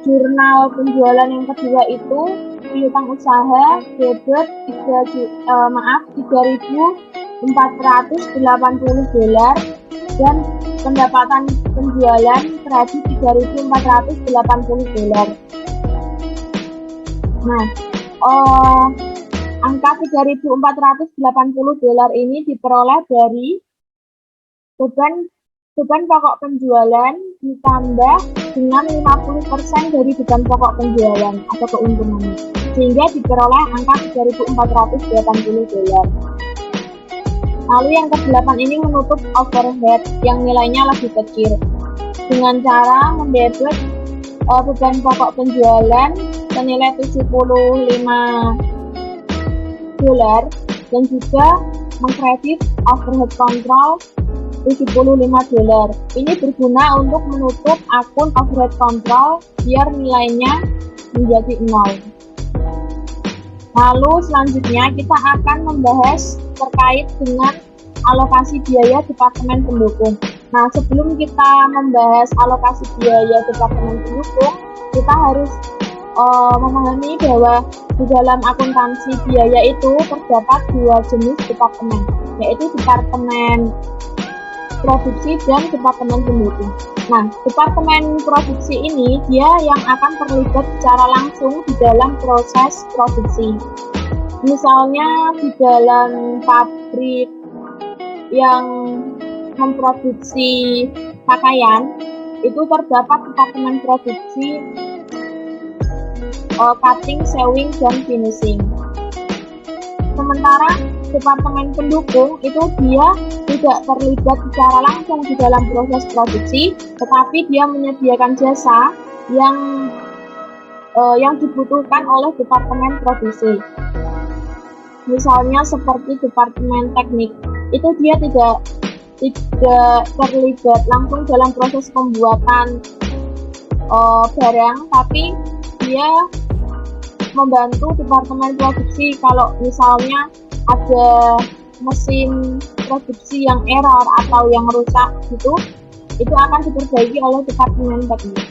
jurnal penjualan yang kedua itu piutang usaha debit $3.480 dan pendapatan penjualan kredit $3.480. Nah, angka $3.480 ini diperoleh dari beban pokok penjualan ditambah dengan 50% dari beban pokok penjualan atau keuntungannya, sehingga diperoleh angka $3.480. Lalu yang ke-8 ini menutup overhead yang nilainya lebih kecil dengan cara mendebit beban pokok penjualan senilai $75 dan juga mengkredit overhead control $75. Ini berguna untuk menutup akun overhead control biar nilainya menjadi 0. Lalu selanjutnya kita akan membahas terkait dengan alokasi biaya departemen pendukung. Nah, sebelum kita membahas alokasi biaya departemen pendukung, kita harus memahami bahwa di dalam akuntansi biaya itu terdapat dua jenis departemen, yaitu departemen produksi dan departemen pendukung. Nah, departemen produksi ini dia yang akan terlibat secara langsung di dalam proses produksi. Misalnya di dalam pabrik yang memproduksi pakaian, itu terdapat departemen produksi cutting, sewing, dan finishing. Sementara departemen pendukung itu dia tidak terlibat secara langsung di dalam proses produksi, tetapi dia menyediakan jasa yang dibutuhkan oleh departemen produksi. Misalnya seperti departemen teknik, itu dia tidak terlibat langsung dalam proses pembuatan barang, tapi dia membantu departemen produksi kalau misalnya ada mesin produksi yang error atau yang rusak gitu, itu akan diperbaiki oleh departemen teknik.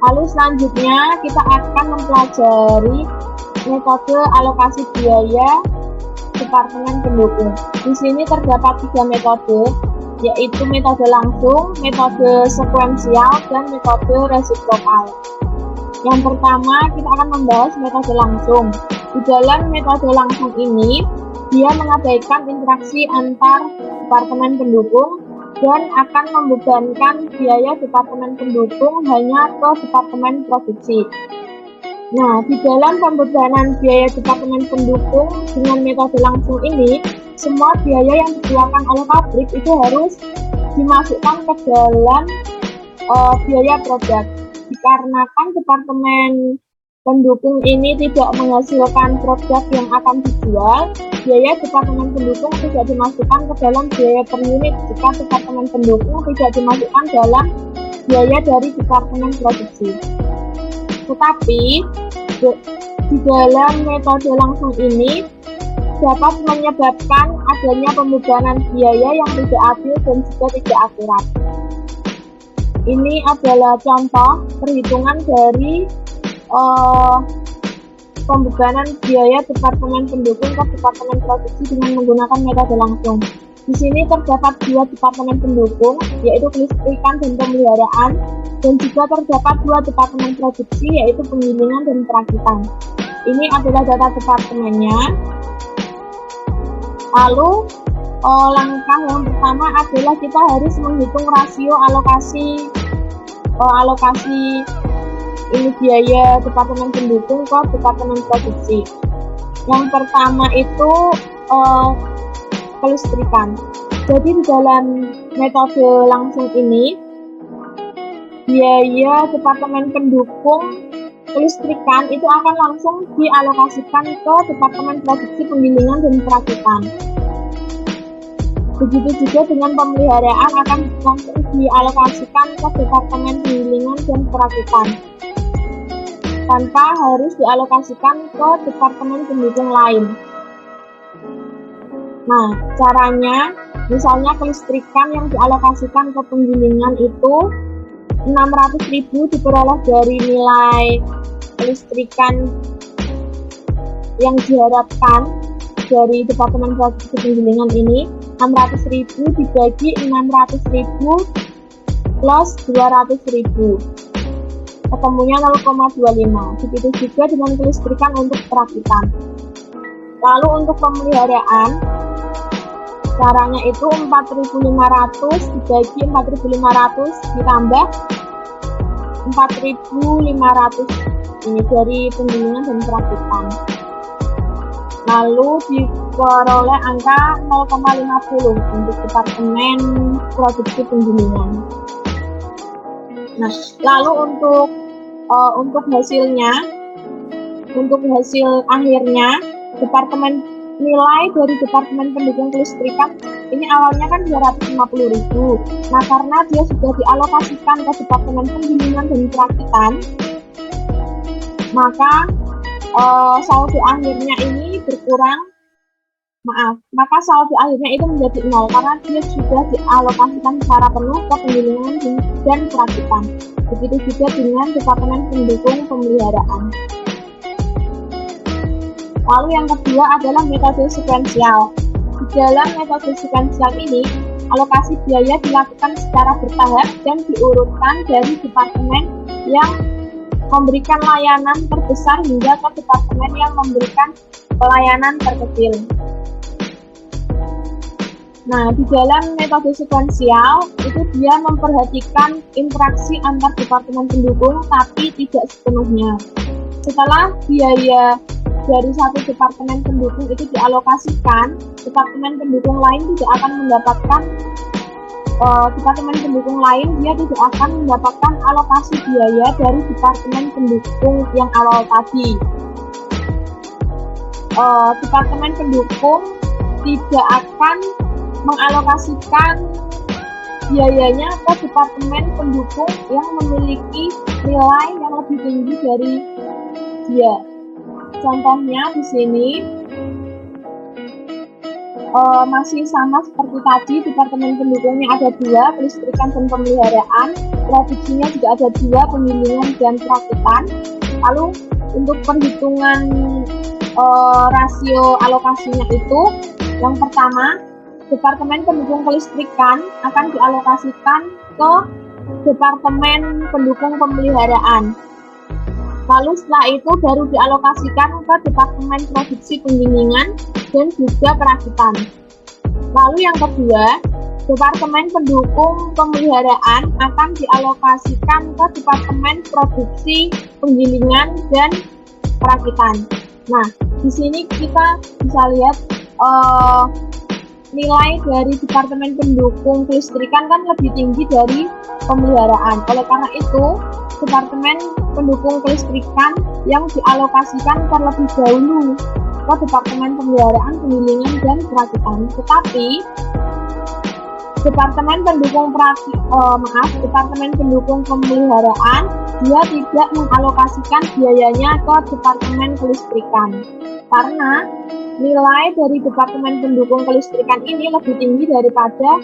Lalu selanjutnya kita akan mempelajari metode alokasi biaya departemen pendukung. Di sini terdapat 3 metode, yaitu metode langsung, metode sekuensial, dan metode resiprokal. Yang pertama, kita akan membahas metode langsung. Di dalam metode langsung ini, dia mengabaikan interaksi antar departemen pendukung dan akan membebankan biaya departemen pendukung hanya ke departemen produksi. Nah, di dalam pembebanan biaya departemen pendukung dengan metode langsung ini, semua biaya yang dikeluarkan oleh pabrik itu harus dimasukkan ke dalam biaya produk. Dikarenakan departemen pendukung ini tidak menghasilkan produk yang akan dijual, biaya departemen pendukung tidak dimasukkan ke dalam biaya per unit jika departemen pendukung tidak dimasukkan dalam biaya dari departemen produksi. Tetapi di dalam metode langsung ini dapat menyebabkan adanya pembebanan biaya yang tidak adil dan juga tidak akurat. Ini adalah contoh perhitungan dari pembebanan biaya departemen pendukung ke departemen produksi dengan menggunakan metode langsung. Di sini terdapat 2 departemen pendukung, yaitu kelistrikan dan pemeliharaan, dan juga terdapat 2 departemen produksi, yaitu penggilingan dan perakitan. Ini adalah data departemennya. Lalu langkah yang pertama adalah kita harus menghitung rasio alokasi ini biaya departemen pendukung ke departemen produksi. Yang pertama itu kelistrikan. Jadi di dalam metode langsung ini biaya departemen pendukung kelistrikan itu akan langsung dialokasikan ke Departemen Produksi Penggilingan dan Perakitan. Begitu juga dengan pemeliharaan akan langsung dialokasikan ke Departemen Penggilingan dan Perakitan, tanpa harus dialokasikan ke departemen pendukung lain. Nah, caranya, misalnya kelistrikan yang dialokasikan ke penggilingan itu 600.000 diperoleh dari nilai kelistrikan yang diharapkan dari Departemen Produksi Penggilingan ini. 600.000 dibagi 600.000 plus 200.000, ketemunya 0,25. Begitu juga dengan kelistrikan untuk perakitan. Lalu untuk pemeliharaan, caranya itu 4.500 dibagi 4.500 ditambah 4.500 ini dari penggilingan dan perakitan. Lalu diperoleh angka 0,50 untuk Departemen Produksi Penggilingan. Nah, lalu untuk hasilnya, untuk hasil akhirnya, nilai dari Departemen Pendukung Kelistrikan ini awalnya kan 250.000. Nah, karena dia sudah dialokasikan ke Departemen Penggilingan dan Perakitan, maka saldo akhirnya ini berkurang. Maka saldo akhirnya itu menjadi 0 karena dia sudah dialokasikan secara penuh ke penggilingan dan perakitan. Begitu juga dengan Departemen Pendukung Pemeliharaan. Lalu yang kedua adalah metode sekuensial. Di dalam metode sekuensial ini, alokasi biaya dilakukan secara bertahap dan diurutkan dari departemen yang memberikan layanan terbesar hingga ke departemen yang memberikan pelayanan terkecil. Nah, di dalam metode sekuensial itu dia memperhatikan interaksi antar departemen pendukung tapi tidak sepenuhnya. Setelah biaya dari satu departemen pendukung itu dialokasikan, departemen pendukung lain tidak akan mendapatkan departemen pendukung lain dia tidak akan mendapatkan alokasi biaya dari departemen pendukung yang awal tadi. Departemen pendukung tidak akan mengalokasikan biayanya ke departemen pendukung yang memiliki nilai yang lebih tinggi dari dia. Contohnya di sini masih sama seperti tadi, departemen pendukungnya ada 2, kelistrikan dan pemeliharaan, produksinya juga ada 2, penggilingan dan perakitan. Lalu untuk perhitungan rasio alokasinya itu, yang pertama, departemen pendukung kelistrikan akan dialokasikan ke departemen pendukung pemeliharaan. Lalu setelah itu baru dialokasikan ke Departemen Produksi Penggilingan dan juga Perakitan. Lalu yang kedua, Departemen Pendukung Pemeliharaan akan dialokasikan ke Departemen Produksi Penggilingan dan Perakitan. Nah, di sini kita bisa lihat nilai dari Departemen Pendukung Kelistrikan kan lebih tinggi dari pemeliharaan. Oleh karena itu, Departemen Pendukung Kelistrikan yang dialokasikan terlebih dahulu ke Departemen Pemeliharaan, Penggilingan dan Perakitan. Tetapi Departemen Pendukung Pemeliharaan dia tidak mengalokasikan biayanya ke Departemen Kelistrikan karena nilai dari Departemen Pendukung Kelistrikan ini lebih tinggi daripada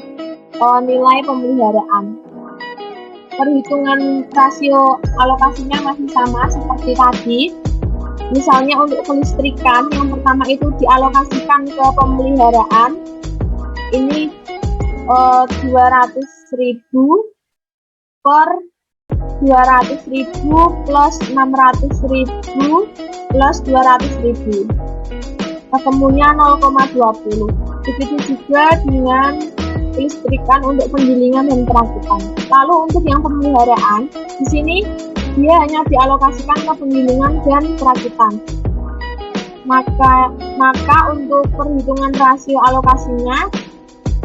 nilai pemeliharaan. Perhitungan rasio alokasinya masih sama seperti tadi. Misalnya untuk kelistrikan yang pertama itu dialokasikan ke pemeliharaan, ini 200.000 per 200.000 plus 600.000 plus 200.000, ketemunya 0,20. Begitu juga dengan kelistrikan untuk penggilingan dan perakitan. Lalu untuk yang pemeliharaan, di sini dia hanya dialokasikan ke penggilingan dan perakitan. Maka untuk perhitungan rasio alokasinya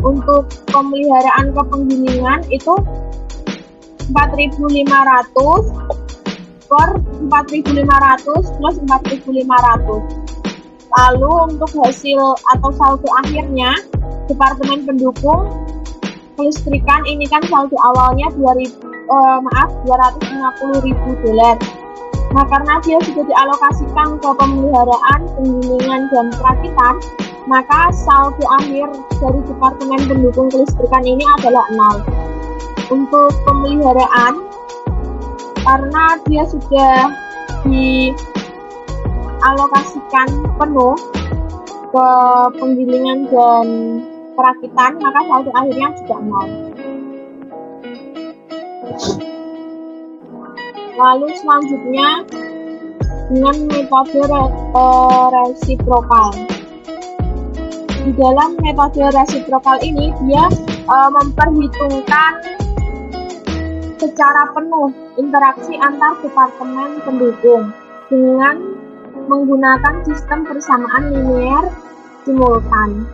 untuk pemeliharaan ke penggilingan itu 4.500 skor 4.500 plus 4.500. Lalu untuk hasil atau saldo akhirnya, Departemen Pendukung Kelistrikan ini kan saldo awalnya $250.000. Nah, karena dia sudah dialokasikan ke pemeliharaan, penggilingan, dan perakitan, maka saldo akhir dari Departemen Pendukung Kelistrikan ini adalah 0. Untuk pemeliharaan, karena dia sudah dialokasikan penuh ke penggilingan dan perakitan, maka saldo akhirnya juga 0. Lalu selanjutnya dengan metode resiprokal. Di dalam metode resiprokal ini dia memperhitungkan secara penuh interaksi antar departemen pendukung dengan menggunakan sistem persamaan linear simultan.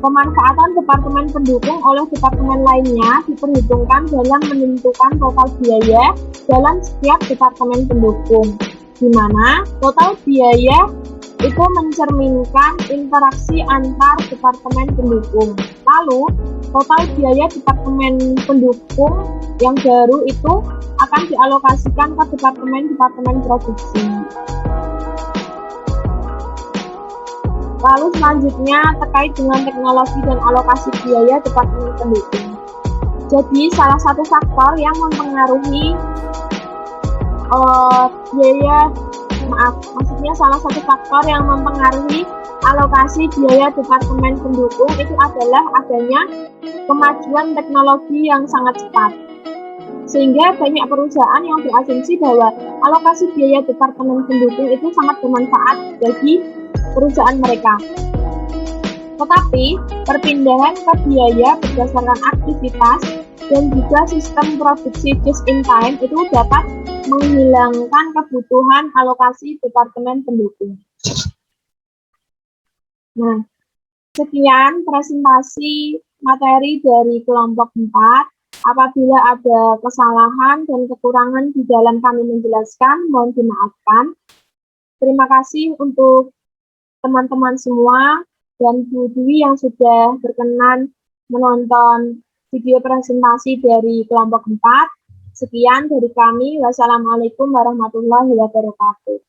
Pemanfaatan departemen pendukung oleh departemen lainnya diperhitungkan dalam menentukan total biaya dalam setiap departemen pendukung, di mana total biaya itu mencerminkan interaksi antar departemen pendukung. Lalu, total biaya departemen pendukung yang baru itu akan dialokasikan ke departemen-departemen produksi. Lalu selanjutnya terkait dengan teknologi dan alokasi biaya departemen pendukung. Jadi salah satu faktor yang mempengaruhi salah satu faktor yang mempengaruhi alokasi biaya departemen pendukung itu adalah adanya kemajuan teknologi yang sangat cepat. Sehingga banyak perusahaan yang berasumsi bahwa alokasi biaya departemen pendukung itu sangat bermanfaat bagi perusahaan mereka. Tetapi, perpindahan ke biaya berdasarkan aktivitas dan juga sistem produksi just in time itu dapat menghilangkan kebutuhan alokasi departemen pendukung. Nah, sekian presentasi materi dari kelompok 4. Apabila ada kesalahan dan kekurangan di dalam kami menjelaskan, mohon dimaafkan. Terima kasih untuk teman-teman semua dan Bu Dwi yang sudah berkenan menonton video presentasi dari kelompok 4. Sekian dari kami. Wassalamualaikum warahmatullahi wabarakatuh.